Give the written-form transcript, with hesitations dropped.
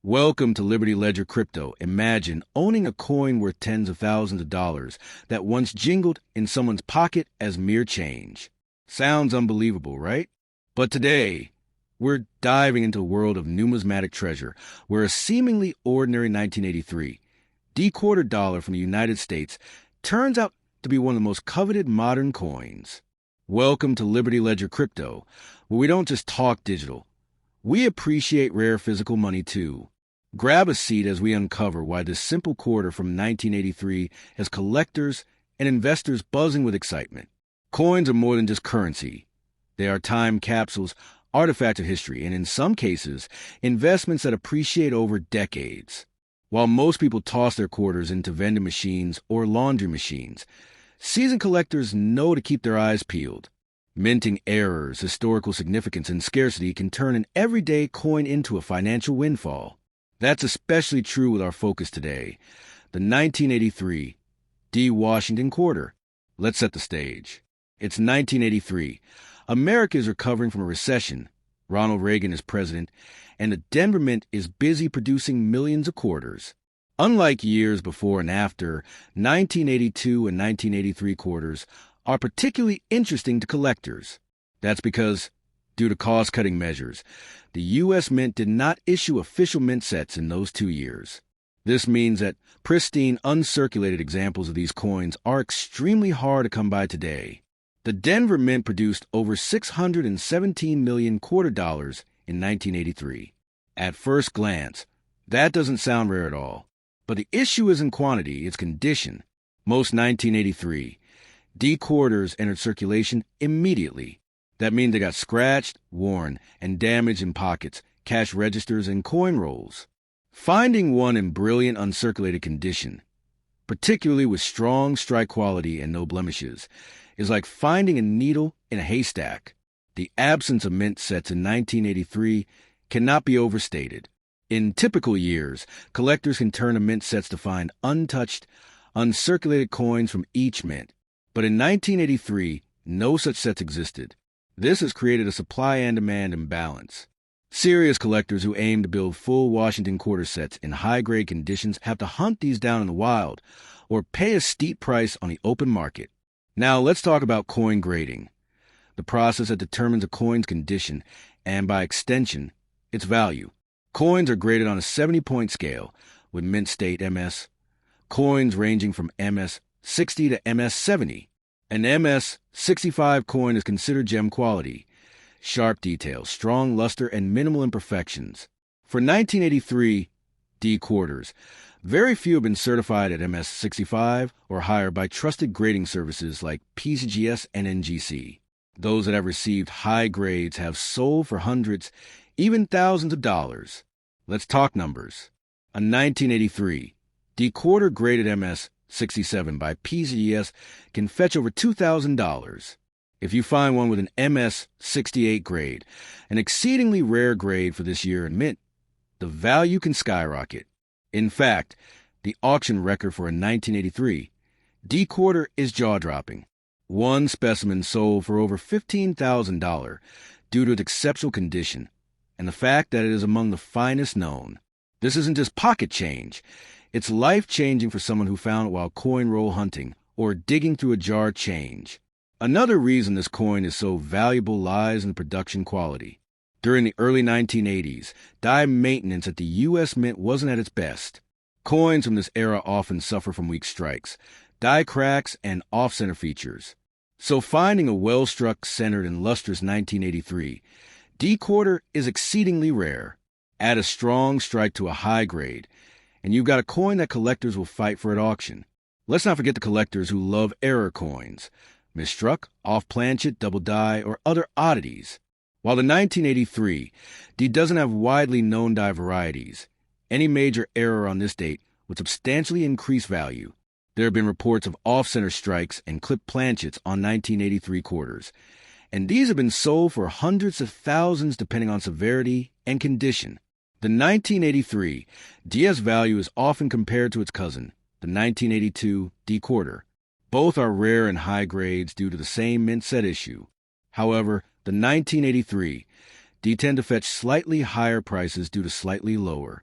Welcome to Liberty Ledger Crypto. Imagine owning a coin worth tens of thousands of dollars that once jingled in someone's pocket as mere change. Sounds unbelievable, right? But today, we're diving into a world of numismatic treasure, where a seemingly ordinary 1983 D-quarter dollar from the United States turns out to be one of the most coveted modern coins. Welcome to Liberty Ledger Crypto, where we don't just talk digital. We appreciate rare physical money, too. Grab a seat as we uncover why this simple quarter from 1983 has collectors and investors buzzing with excitement. Coins are more than just currency. They are time capsules, artifacts of history, and in some cases, investments that appreciate over decades. While most people toss their quarters into vending machines or laundry machines, seasoned collectors know to keep their eyes peeled. Minting errors, historical significance, and scarcity can turn an everyday coin into a financial windfall. That's especially true with our focus today, the 1983 D. Washington quarter. Let's set the stage. It's 1983. America is recovering from a recession. Ronald Reagan is president, and the Denver Mint is busy producing millions of quarters. Unlike years before and after, 1982 and 1983 quarters are particularly interesting to collectors. That's because, due to cost-cutting measures, the U.S. Mint did not issue official mint sets in those 2 years. This means that pristine, uncirculated examples of these coins are extremely hard to come by today. The Denver Mint produced over 617 million quarter dollars in 1983. At first glance, that doesn't sound rare at all. But the issue isn't quantity, it's condition. Most 1983 D quarters entered circulation immediately. That means they got scratched, worn, and damaged in pockets, cash registers, and coin rolls. Finding one in brilliant uncirculated condition, particularly with strong strike quality and no blemishes, is like finding a needle in a haystack. The absence of mint sets in 1983 cannot be overstated. In typical years, collectors can turn to mint sets to find untouched, uncirculated coins from each mint. But in 1983, no such sets existed. This has created a supply and demand imbalance. Serious collectors who aim to build full Washington quarter sets in high-grade conditions have to hunt these down in the wild or pay a steep price on the open market. Now let's talk about coin grading, the process that determines a coin's condition and, by extension, its value. Coins are graded on a 70-point scale, with mint state MS, coins ranging from MS 60 to MS 70. An MS 65 coin is considered gem quality, sharp details, strong luster, and minimal imperfections. For 1983 D quarters, very few have been certified at MS 65 or higher by trusted grading services like PCGS and NGC. Those that have received high grades have sold for hundreds, even thousands of dollars. Let's talk numbers. A 1983 D quarter graded MS 67 by PCGS can fetch over $2,000. If you find one with an MS 68 grade, an exceedingly rare grade for this year in mint, the value can skyrocket. In fact, the auction record for a 1983 D quarter is jaw-dropping. One specimen sold for over $15,000 due to its exceptional condition and the fact that it is among the finest known. This isn't just pocket change. It's life-changing for someone who found it while coin roll hunting or digging through a jar change. Another reason this coin is so valuable lies in the production quality. During the early 1980s, die maintenance at the U.S. Mint wasn't at its best. Coins from this era often suffer from weak strikes, die cracks, and off-center features. So finding a well-struck, centered, and lustrous 1983 D quarter is exceedingly rare. Add a strong strike to a high grade, and you've got a coin that collectors will fight for at auction. Let's not forget the collectors who love error coins, misstruck, off-planchet, double die, or other oddities. While the 1983 D doesn't have widely known die varieties, any major error on this date would substantially increase value. There have been reports of off-center strikes and clipped planchets on 1983 quarters, and these have been sold for hundreds of thousands depending on severity and condition. The 1983 DS value is often compared to its cousin, the 1982 D quarter. Both are rare and high grades due to the same mint set issue. However, the 1983 D tend to fetch slightly higher prices due to slightly lower